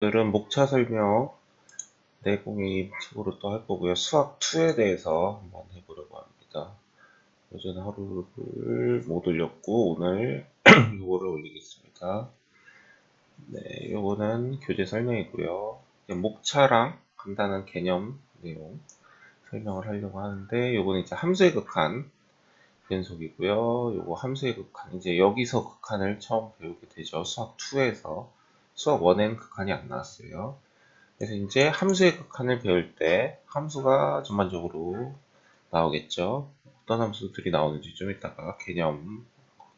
오늘은 목차 설명 내공이 책으로 또 할 거고요. 수학 2에 대해서 한번 해보려고 합니다. 어제는 하루를 못 올렸고 오늘 요거를 올리겠습니다. 네, 요거는 교재 설명이고요. 목차랑 간단한 개념 내용 설명을 하려고 하는데 요거는 이제 함수의 극한 연속이고요. 요거 함수의 극한 이제 여기서 극한을 처음 배우게 되죠. 수학 2에서 수학 1에는 극한이 안 나왔어요. 그래서 이제 함수의 극한을 배울 때 함수가 전반적으로 나오겠죠. 어떤 함수들이 나오는지 좀 이따가 개념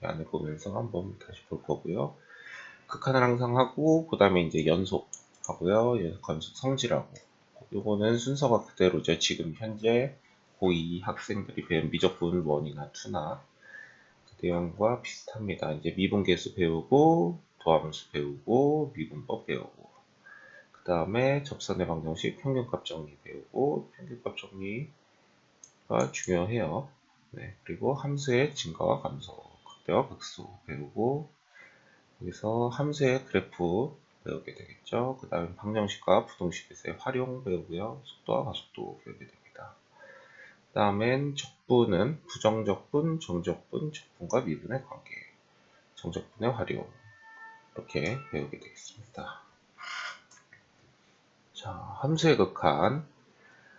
안에 보면서 한번 다시 볼 거고요. 극한을 항상 하고 그 다음에 이제 연속하고요. 연속 성질하고 요거는 순서가 그대로죠. 지금 현재 고2 학생들이 배운 미적분 1이나 2나 그 내용과 비슷합니다. 이제 미분계수 배우고 도함수 배우고 미분법 배우고 그 다음에 접선의 방정식 평균값 정리 배우고 평균값 정리가 중요해요. 네, 그리고 함수의 증가와 감소, 극대와 극소 배우고 여기서 함수의 그래프 배우게 되겠죠. 그 다음에 방정식과 부동식에서의 활용 배우고요. 속도와 가속도 배우게 됩니다. 그 다음엔 적분은 부정적분, 정적분, 적분과 미분의 관계, 정적분의 활용 이렇게 배우게 되겠습니다. 자, 함수의 극한.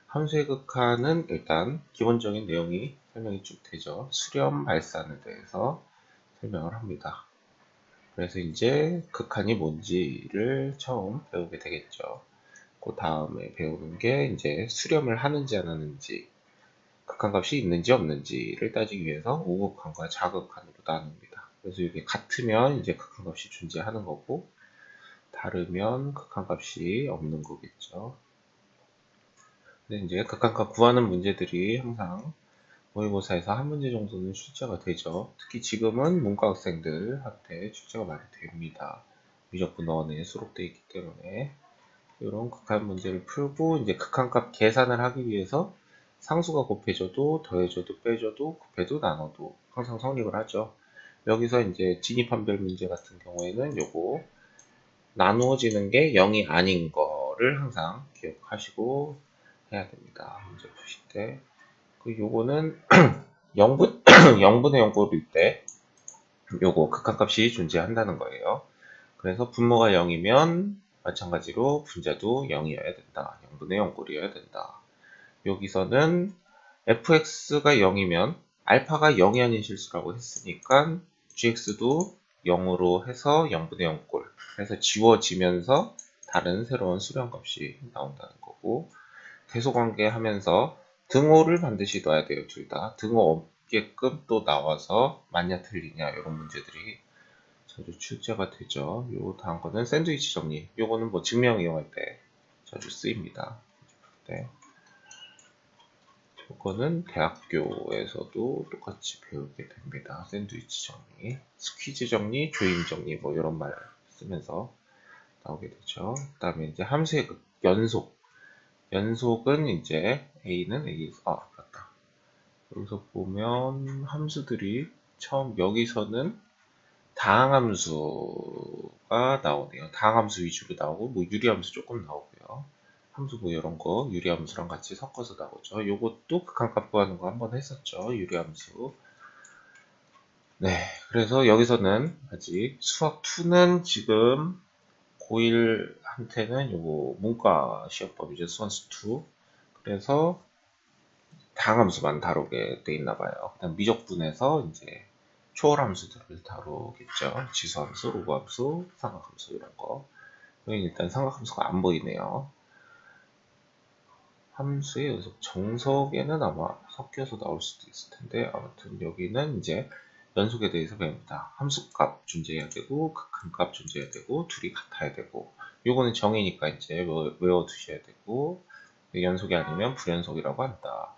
함수의 극한은 일단 기본적인 내용이 설명이 쭉 되죠. 수렴, 발산에 대해서 설명을 합니다. 그래서 이제 극한이 뭔지를 처음 배우게 되겠죠. 그 다음에 배우는 게 이제 수렴을 하는지 안 하는지, 극한값이 있는지 없는지를 따지기 위해서 우극한과 좌극한으로 나눕니다. 그래서 이게 같으면 이제 극한값이 존재하는 거고, 다르면 극한값이 없는 거겠죠. 근데 이제 극한값 구하는 문제들이 항상 모의고사에서 한 문제 정도는 출제가 되죠. 특히 지금은 문과 학생들한테 출제가 많이 됩니다. 미적분 어원에 수록되어 있기 때문에 이런 극한 문제를 풀고 이제 극한값 계산을 하기 위해서 상수가 곱해져도 더해져도 빼져도 곱해도 나눠도 항상 성립을 하죠. 여기서 이제 진입한별 문제 같은 경우에는 요거 나누어지는 게 0이 아닌 거를 항상 기억하시고 해야 됩니다. 문제 푸실 때. 그 요거는 0분, 0분의 0꼴일 때 요거 극한값이 존재한다는 거예요. 그래서 분모가 0이면 마찬가지로 분자도 0이어야 된다. 0분의 0꼴이어야 된다. 여기서는 fx가 0이면 알파가 0이 아닌 실수라고 했으니까 gx도 0으로 해서 0분의 0꼴 해서 지워지면서 다른 새로운 수렴값이 나온다는 거고 대소관계 하면서 등호를 반드시 넣어야 돼요. 둘 다. 등호 없게끔 또 나와서 맞냐 틀리냐 이런 문제들이 자주 출제가 되죠. 요 다음 거는 샌드위치 정리. 요거는 뭐 증명 이용할 때 자주 쓰입니다. 네. 요거는 대학교에서도 똑같이 배우게 됩니다. 샌드위치 정리, 스퀴즈 정리, 조임 정리 뭐 이런 말 쓰면서 나오게 되죠. 그 다음에 이제 함수의 연속. 연속은 이제 A는 A, 맞다. 여기서 보면 함수들이 처음 여기서는 다항함수가 나오네요. 다항함수 위주로 나오고 뭐 유리함수 조금 나오고요. 함수 뭐 이런 거 유리함수랑 같이 섞어서 나오죠. 요것도 극한값 구하는 거 한번 했었죠. 유리함수. 네, 그래서 여기서는 아직 수학 2는 지금 고1한테는 요거 문과 시험법이죠. 수원수 2. 그래서 다항함수만 다루게 돼 있나 봐요. 그다음 미적분에서 이제 초월함수들을 다루겠죠. 지수함수, 로그함수, 삼각함수 이런 거. 여기 일단 삼각함수가 안 보이네요. 함수의 연속 정석에는 아마 섞여서 나올 수도 있을 텐데 아무튼 여기는 이제 연속에 대해서 배웁니다. 함수값 존재해야 되고 극한값 존재해야 되고 둘이 같아야 되고 요거는 정의니까 이제 외워두셔야 되고 연속이 아니면 불연속이라고 한다.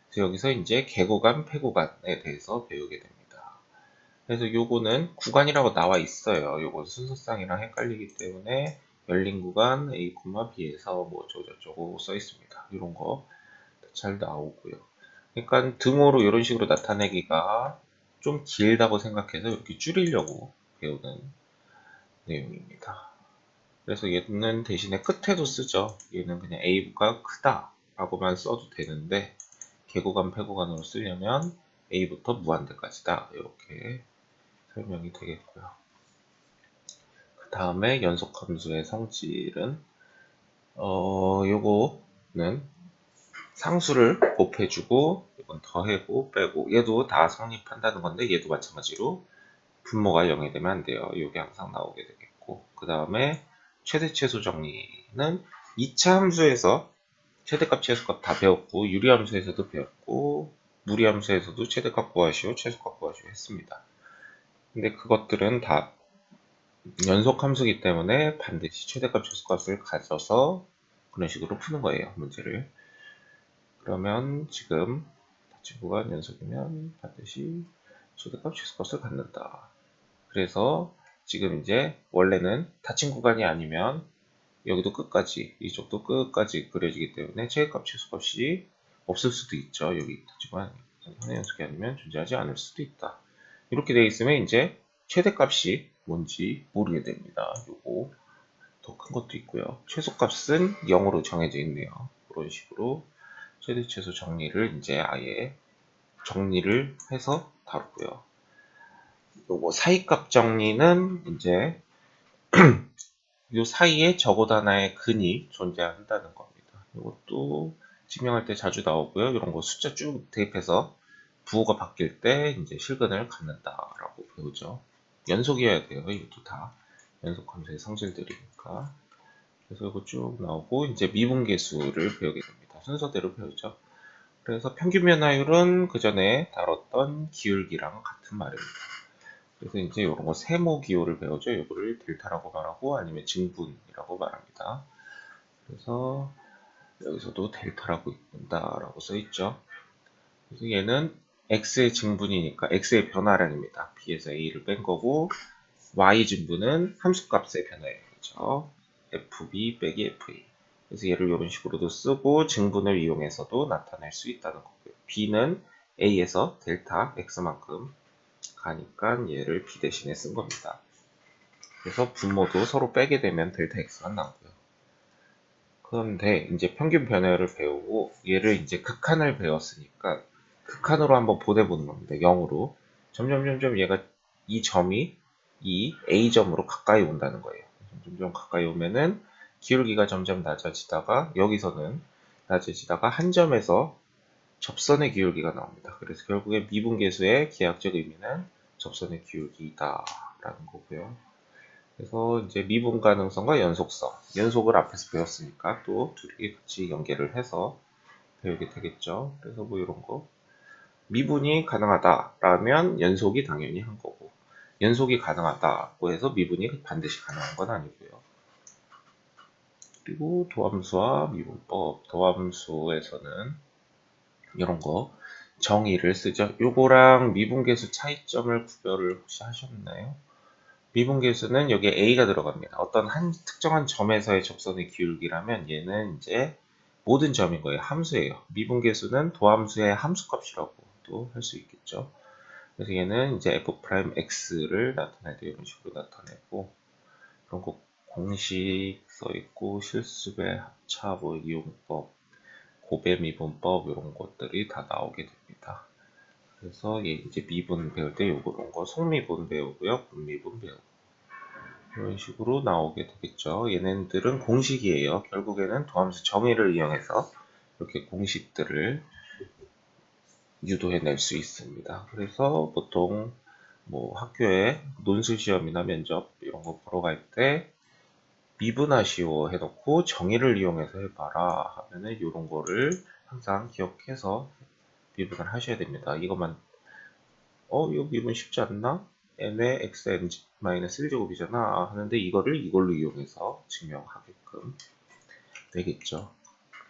그래서 여기서 이제 계고간, 폐고간에 대해서 배우게 됩니다. 그래서 요거는 구간이라고 나와 있어요. 요거 순서상이랑 헷갈리기 때문에 열린 구간 A, B에서 뭐 어쩌고저쩌고 써 있습니다. 이런 거 잘 나오고요. 그러니까 등호로 이런 식으로 나타내기가 좀 길다고 생각해서 이렇게 줄이려고 배우는 내용입니다. 그래서 얘는 대신에 끝에도 쓰죠. 얘는 그냥 A가 크다 라고만 써도 되는데 계구간 패구간으로 쓰려면 A부터 무한대까지다 이렇게 설명이 되겠고요. 그 다음에 연속함수의 성질은 요거는 상수를 곱해주고 이건 더해고 빼고 얘도 다 성립한다는 건데 얘도 마찬가지로 분모가 0이 되면 안 돼요. 이게 항상 나오게 되겠고 그 다음에 최대 최소 정리는 2차 함수에서 최대값 최소값 다 배웠고 유리함수에서도 배웠고 무리함수에서도 최대값 구하시오 최소값 구하시오 했습니다. 근데 그것들은 다 연속함수이기 때문에 반드시 최대값 최소값을 가져서 그런 식으로 푸는 거예요. 문제를. 그러면 지금 닫힌 구간 연속이면 반드시 최대값 최소값을 갖는다. 그래서 지금 이제 원래는 닫힌 구간이 아니면 여기도 끝까지 이쪽도 끝까지 그려지기 때문에 최대값 최소값이 없을 수도 있죠. 여기 있지만 현의 연속이 아니면 존재하지 않을 수도 있다. 이렇게 되어 있으면 이제 최대값이 뭔지 모르게 됩니다. 요거 더 큰 것도 있고요. 최소값은 0으로 정해져 있네요. 그런 식으로 최대 최소 정리를 이제 아예 정리를 해서 다루고요. 요거 사이값 정리는 이제 요 사이에 적어도 하나의 근이 존재한다는 겁니다. 이것도 증명할 때 자주 나오고요. 이런 거 숫자 쭉 대입해서 부호가 바뀔 때 이제 실근을 갖는다라고 배우죠. 연속이어야 돼요. 이것도 다 연속함수의 성질들이니까. 그래서 이거 쭉 나오고 이제 미분계수를 배우게 됩니다. 순서대로 배우죠. 그래서 평균 변화율은 그 전에 다뤘던 기울기랑 같은 말입니다. 그래서 이제 이런 거 세모 기호를 배우죠. 이거를 델타라고 말하고 아니면 증분이라고 말합니다. 그래서 여기서도 델타라고 읽는다라고 써 있죠. 그래서 얘는 x의 증분이니까 x의 변화량입니다. b에서 a를 뺀 거고 y 증분은 함수값의 변화량이죠. fb 빼기 fa. 그래서 얘를 이런 식으로도 쓰고 증분을 이용해서도 나타낼 수 있다는 거고요. b는 a에서 델타 x만큼 가니까 얘를 b 대신에 쓴 겁니다. 그래서 분모도 서로 빼게 되면 델타 x만 나오고요. 그런데 이제 평균 변화율을 배우고 얘를 이제 극한을 배웠으니까 극한으로 한번 보내보는 겁니다. 0으로. 점점 얘가 이 점이 이 A점으로 가까이 온다는 거예요. 점점 가까이 오면은 기울기가 점점 낮아지다가 여기서는 낮아지다가 한 점에서 접선의 기울기가 나옵니다. 그래서 결국에 미분계수의 기하학적 의미는 접선의 기울기다 라는 거고요. 그래서 이제 미분 가능성과 연속성, 연속을 앞에서 배웠으니까 또 둘이 같이 연계를 해서 배우게 되겠죠. 그래서 뭐 이런 거 미분이 가능하다라면 연속이 당연히 한 거고 연속이 가능하다고 해서 미분이 반드시 가능한 건 아니고요. 그리고 도함수와 미분법, 도함수에서는 이런 거 정의를 쓰죠. 요거랑 미분계수 차이점을 구별을 혹시 하셨나요? 미분계수는 여기에 a가 들어갑니다. 어떤 한 특정한 점에서의 접선의 기울기라면 얘는 이제 모든 점인 거예요. 함수예요. 미분계수는 도함수의 함수값이라고도 할 수 있겠죠. 그래서 얘는 이제 f'x를 나타낼 때 이런 식으로 나타내고 그런 거 공식 써 있고 실습의 합차, 뭐 이용법, 고배 미분법 이런 것들이 다 나오게 됩니다. 그래서 얘 이제 미분 배울 때 요런 거 속미분 배우고요, 분미분 배우고 이런 식으로 나오게 되겠죠. 얘네들은 공식이에요. 결국에는 도함수 정의를 이용해서 이렇게 공식들을 유도해낼 수 있습니다. 그래서 보통 뭐 학교에 논술 시험이나 면접 이런 거 보러 갈 때 미분하시오 해놓고 정의를 이용해서 해봐라 하면은 이런 거를 항상 기억해서 미분을 하셔야 됩니다. 이것만 이거 미분 쉽지 않나? n의 xn 1제곱이잖아 하는데 이걸로 이용해서 증명하게끔 되겠죠.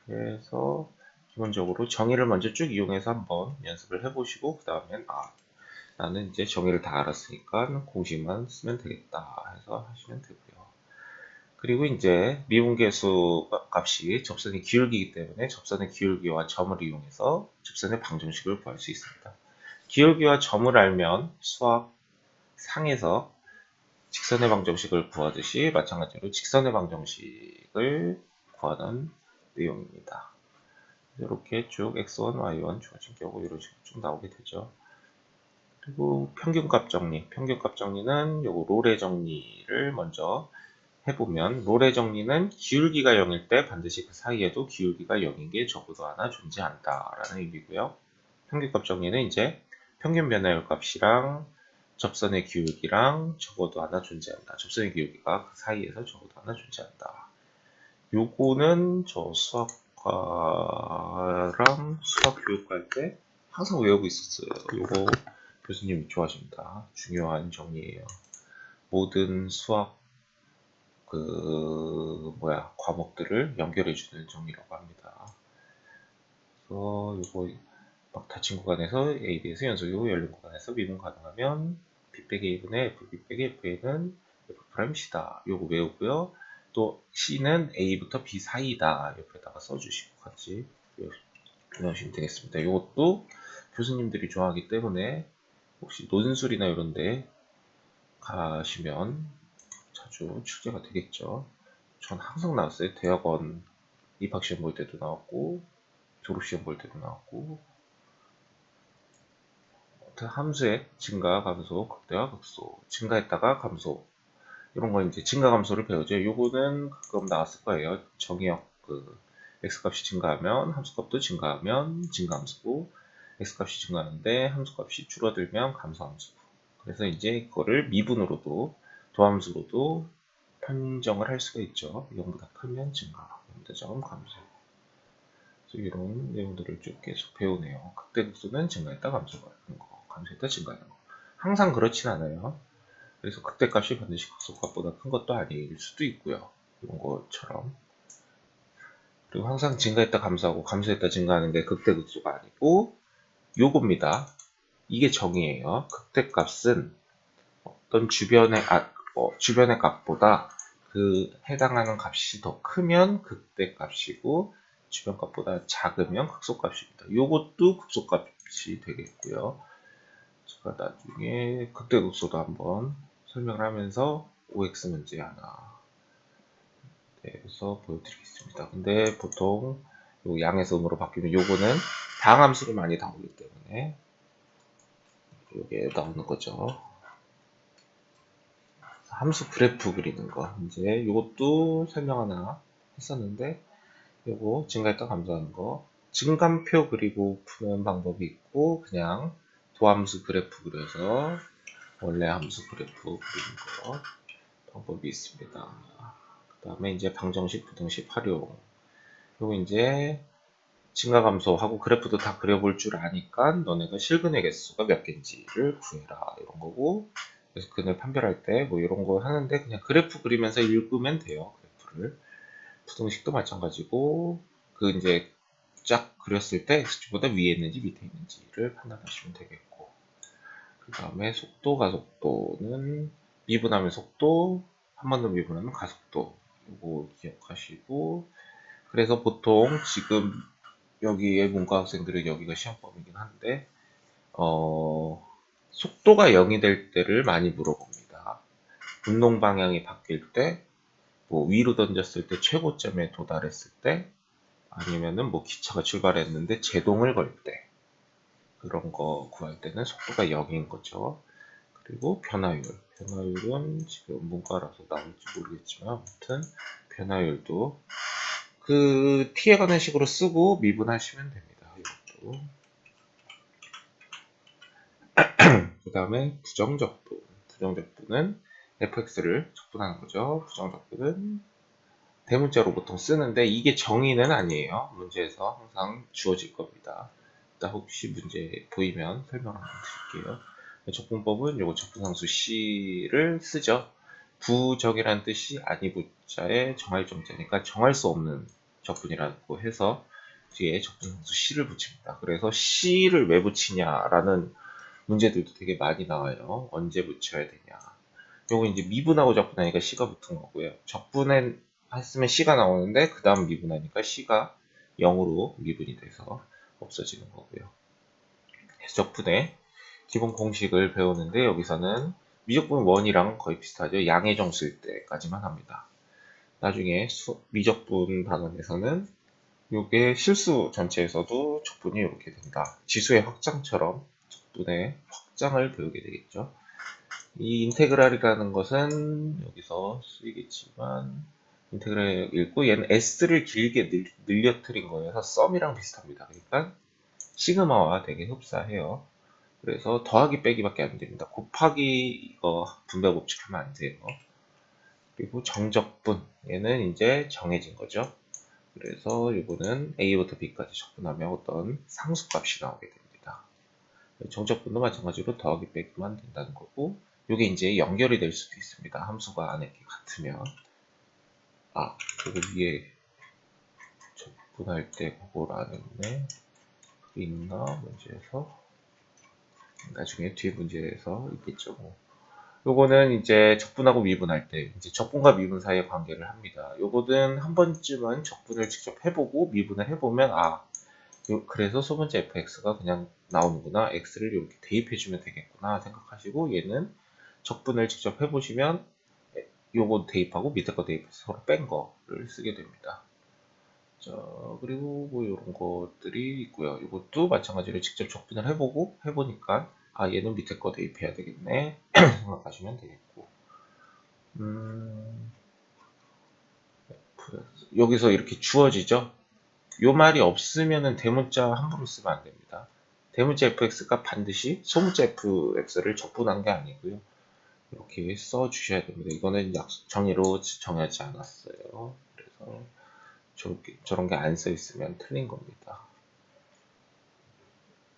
그래서 기본적으로 정의를 먼저 쭉 이용해서 한번 연습을 해보시고 그 다음엔 나는 이제 정의를 다 알았으니까 공식만 쓰면 되겠다 해서 하시면 되고요. 그리고 이제 미분계수 값이 접선의 기울기이기 때문에 접선의 기울기와 점을 이용해서 접선의 방정식을 구할 수 있습니다. 기울기와 점을 알면 수학 상에서 직선의 방정식을 구하듯이 마찬가지로 직선의 방정식을 구하는 내용입니다. 이렇게 쭉 x1, y1 주어진 경우 이런 식으로 쭉 나오게 되죠. 그리고 평균값 정리. 평균값 정리는 요거 롤의 정리를 먼저 해보면, 롤의 정리는 기울기가 0일 때 반드시 그 사이에도 기울기가 0인 게 적어도 하나 존재한다 라는 의미고요. 평균값 정리는 이제 평균 변화율 값이랑 접선의 기울기랑 적어도 하나 존재한다. 접선의 기울기가 그 사이에서 적어도 하나 존재한다. 요거는 저 수학과랑 수학 교육할 때 항상 외우고 있었어요. 요거 교수님이 좋아하십니다. 중요한 정리예요. 모든 수학 과목들을 연결해주는 정리라고 합니다. 그래서 요거 막 닫힌 구간에서 AB에서 연속이고 열린 구간에서 미분 가능하면 B 빼기 A분의 F, B 빼기 FA는 F' C다. 요거 외우고요. 또 C는 A부터 B 사이다. 옆에다가 써주시고 같이 넣으시면 되겠습니다. 이것도 교수님들이 좋아하기 때문에 혹시 논술이나 이런데 가시면 자주 출제가 되겠죠. 전 항상 나왔어요. 대학원 입학시험 볼 때도 나왔고 졸업시험 볼 때도 나왔고, 함수의 증가, 감소, 극대화, 극소, 증가했다가 감소, 이런 거 이제 증가 감소를 배우죠. 요거는 가끔 나왔을 거예요. 정의역 x값이 증가하면 함수값도 증가하면 증가함수고, x값이 증가하는데 함수값이 줄어들면 감소함수고. 그래서 이제 그거를 미분으로도 도함수로도 판정을 할 수가 있죠. 0보다 크면 증가, 0보다 작으면 감소. 이런 내용들을 쭉 계속 배우네요. 극대극소는 증가했다 감소하는 거, 감소했다 증가하는 거. 항상 그렇진 않아요. 그래서 극대값이 반드시 극소값보다 큰 것도 아닐 수도 있고요. 이런 것처럼. 그리고 항상 증가했다 감소하고 감소했다 증가하는 게 극대극소가 아니고 요겁니다. 이게 정의예요. 극대값은 어떤 주변의 값보다 그 해당하는 값이 더 크면 극대값이고 주변 값보다 작으면 극소값입니다. 요것도 극소값이 되겠고요. 제가 나중에 극대극소도 한번 설명을 하면서 OX 문제 하나 해서 보여드리겠습니다. 근데 보통 요 양에서 음으로 바뀌면 요거는 다항함수로 많이 나오기 때문에 요게 나오는 거죠. 함수 그래프 그리는 거, 이제 요것도 설명 하나 했었는데, 요거 증가했다 감소하는 거, 증감표 그리고 푸는 방법이 있고, 그냥 도함수 그래프 그려서 원래 함수 그래프 그리는 거 방법이 있습니다. 그 다음에 이제 방정식, 부등식 활용. 요거 이제 증가 감소하고 그래프도 다 그려볼 줄 아니까 너네가 실근의 개수가 몇 개인지를 구해라, 이런 거고. 그래서 근을 판별할 때 뭐 이런 거 하는데 그냥 그래프 그리면서 읽으면 돼요. 그래프를. 부등식도 마찬가지고 그 이제 쫙 그렸을 때 수치보다 위에 있는지 밑에 있는지를 판단하시면 되겠고, 그 다음에 속도, 가속도는 미분하면 속도, 한 번 더 미분하면 가속도, 이거 기억하시고. 그래서 보통 지금 여기에 문과 학생들은 여기가 시험범위긴 한데 속도가 0이 될 때를 많이 물어봅니다. 운동 방향이 바뀔 때, 뭐 위로 던졌을 때 최고점에 도달했을 때, 아니면은 뭐 기차가 출발했는데 제동을 걸 때, 그런 거 구할 때는 속도가 0인 거죠. 그리고 변화율. 변화율은 지금 문과라서 나올지 모르겠지만 아무튼 변화율도 그 t에 관한 식으로 쓰고 미분하시면 됩니다. 이것도. 그 다음에 부정적분. 부정적분은 fx를 적분하는 거죠. 부정적분은 대문자로 보통 쓰는데 이게 정의는 아니에요. 문제에서 항상 주어질 겁니다. 일단 혹시 문제 보이면 설명 한번 드릴게요. 적분법은 요거 적분상수 C를 쓰죠. 부적이라는 뜻이 아니부자에 정할 정자니까 정할 수 없는 적분이라고 해서 뒤에 적분상수 C를 붙입니다. 그래서 C를 왜 붙이냐라는 문제들도 되게 많이 나와요. 언제 붙여야 되냐. 요거 이제 미분하고 적분하니까 C가 붙은 거고요. 적분에 했으면 C가 나오는데 그 다음 미분하니까 C가 0으로 미분이 돼서 없어지는 거고요. 적분의 기본 공식을 배우는데 여기서는 미적분 1이랑 거의 비슷하죠. 양의 정수일 때까지만 합니다. 나중에 미적분 단원에서는 요게 실수 전체에서도 적분이 이렇게 된다. 지수의 확장처럼 적분의 확장을 배우게 되겠죠. 이 인테그랄이라는 것은 여기서 쓰이겠지만 인테그랄 읽고 얘는 s를 길게 늘려트린 거여서 썸이랑 비슷합니다. 그러니까 시그마와 되게 흡사해요. 그래서 더하기 빼기밖에 안 됩니다. 곱하기 이거 분배 법칙 하면 안 돼요. 그리고 정적분 얘는 이제 정해진 거죠. 그래서 이거는 a부터 b까지 적분하면 어떤 상수값이 나오게 됩니다. 정적분도 마찬가지로 더하기 빼기만 된다는 거고, 이게 이제 연결이 될 수도 있습니다. 함수가 안에 같으면. 그리고 위에 적분할 때 그걸 안 했네. 있나 문제에서 나중에 뒤에 문제에서 있겠죠. 뭐. 요거는 이제 적분하고 미분할 때 이제 적분과 미분 사이의 관계를 합니다. 요거는 한 번쯤은 적분을 직접 해보고 미분을 해보면 그래서 소문자 fx가 그냥 나오는구나, x를 이렇게 대입해주면 되겠구나 생각하시고, 얘는 적분을 직접 해보시면 요거 대입하고 밑에 거 대입해서 서로 뺀 거를 쓰게 됩니다. 자, 그리고 뭐 이런 것들이 있고요. 이것도 마찬가지로 직접 적분을 해보니까 얘는 밑에 거 대입해야 되겠네 생각하시면 되겠고, 여기서 이렇게 주어지죠. 요 말이 없으면은 대문자 함부로 쓰면 안 됩니다. 대문자 fx가 반드시 소문자 fx를 적분한 게 아니고요. 이렇게 써 주셔야 됩니다. 이거는 정의로 정하지 않았어요. 그래서 저런 게 안 써 있으면 틀린 겁니다.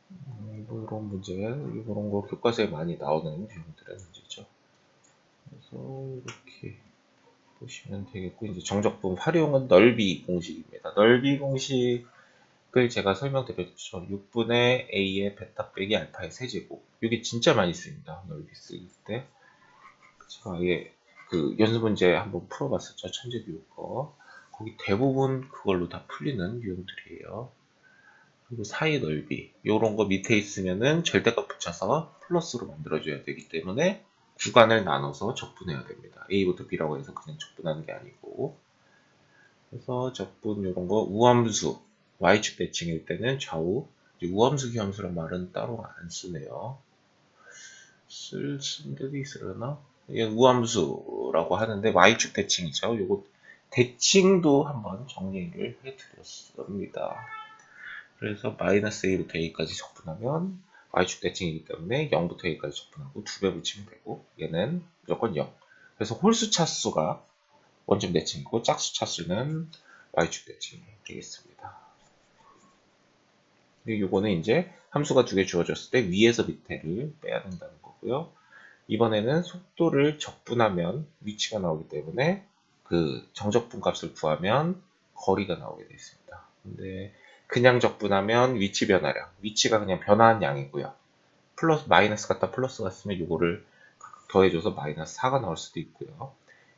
뭐 이런 문제, 이런 거 교과서에 많이 나오는 유형들의 문제죠. 그래서 이렇게 보시면 되겠고, 이제 정적분 활용은 넓이 공식입니다. 넓이 공식을 제가 설명드렸죠. 6분의 a의 베타 빼기 알파의 세제곱. 이게 진짜 많이 쓰입니다. 넓이 쓰일 때. 제가 아예 그 연습 문제 한번 풀어봤었죠. 천재교육 거. 거기 대부분 그걸로 다 풀리는 유형들이에요. 그리고 사이 넓이 요런 거 밑에 있으면은 절대값 붙여서 플러스로 만들어줘야 되기 때문에 구간을 나눠서 적분해야 됩니다. A부터 B라고 해서 그냥 적분하는 게 아니고, 그래서 적분 요런 거 우함수 Y축 대칭일 때는 좌우, 우함수 기함수란 말은 따로 안 쓰네요. 쓸 데도 있으려나? 이게 우함수라고 하는데 Y축 대칭이죠. 요거 대칭도 한번 정리를 해드렸습니다. 그래서 마이너스 a부터 a까지 적분하면 y축 대칭이기 때문에 0부터 a까지 적분하고 2배 붙이면 되고, 얘는 무조건 0. 그래서 홀수 차수가 원점 대칭이고 짝수 차수는 y축 대칭이 되겠습니다. 그리고 요거는 이제 함수가 2개 주어졌을 때 위에서 밑에를 빼야 된다는 거고요. 이번에는 속도를 적분하면 위치가 나오기 때문에 그 정적분 값을 구하면 거리가 나오게 되어 있습니다. 근데 그냥 적분하면 위치 변화량, 위치가 그냥 변화한 양이고요. 플러스 마이너스 같다 플러스 같으면 이거를 더해줘서 마이너스 4가 나올 수도 있고요.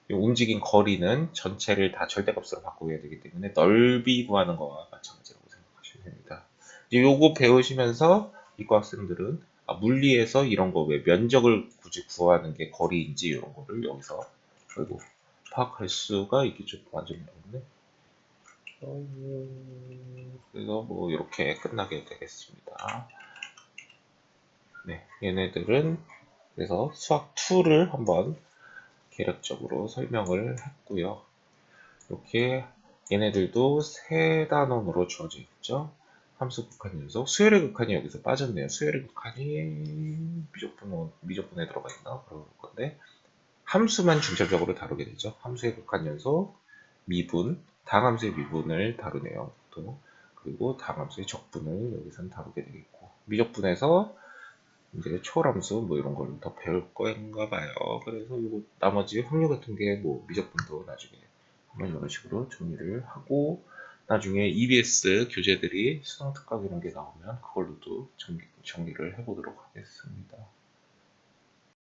움직인 거리는 전체를 다 절대값으로 바꾸게 되기 때문에 넓이 구하는 거와 마찬가지라고 생각하시면 됩니다. 이제 요거 배우시면서 이과 학생들은 물리에서 이런 거 왜 면적을 굳이 구하는 게 거리인지 이런 거를 여기서 파악할 수가 있겠죠. 완전히 나오네. 그래서 뭐 이렇게 끝나게 되겠습니다. 네, 얘네들은 그래서 수학 2를 한번 계략적으로 설명을 했고요. 이렇게 얘네들도 세 단원으로 주어져 있죠. 함수 극한 연속, 수열의 극한이 여기서 빠졌네요. 수열의 극한이 미적분에 들어가 있나 그럴 건데, 함수만 중점적으로 다루게 되죠. 함수의 극한 연속, 미분, 다항함수의 미분을 다루네요. 또 그리고 다항함수의 적분을 여기서는 다루게 되겠고, 미적분에서 이제 초월함수 뭐 이런 걸 더 배울 거인가 봐요. 그래서 이거 나머지 확률 같은 게 뭐 미적분도 나중에 한번 이런 식으로 정리를 하고, 나중에 EBS 교재들이 수능 특강 이런 게 나오면 그걸로도 정리를 해보도록 하겠습니다.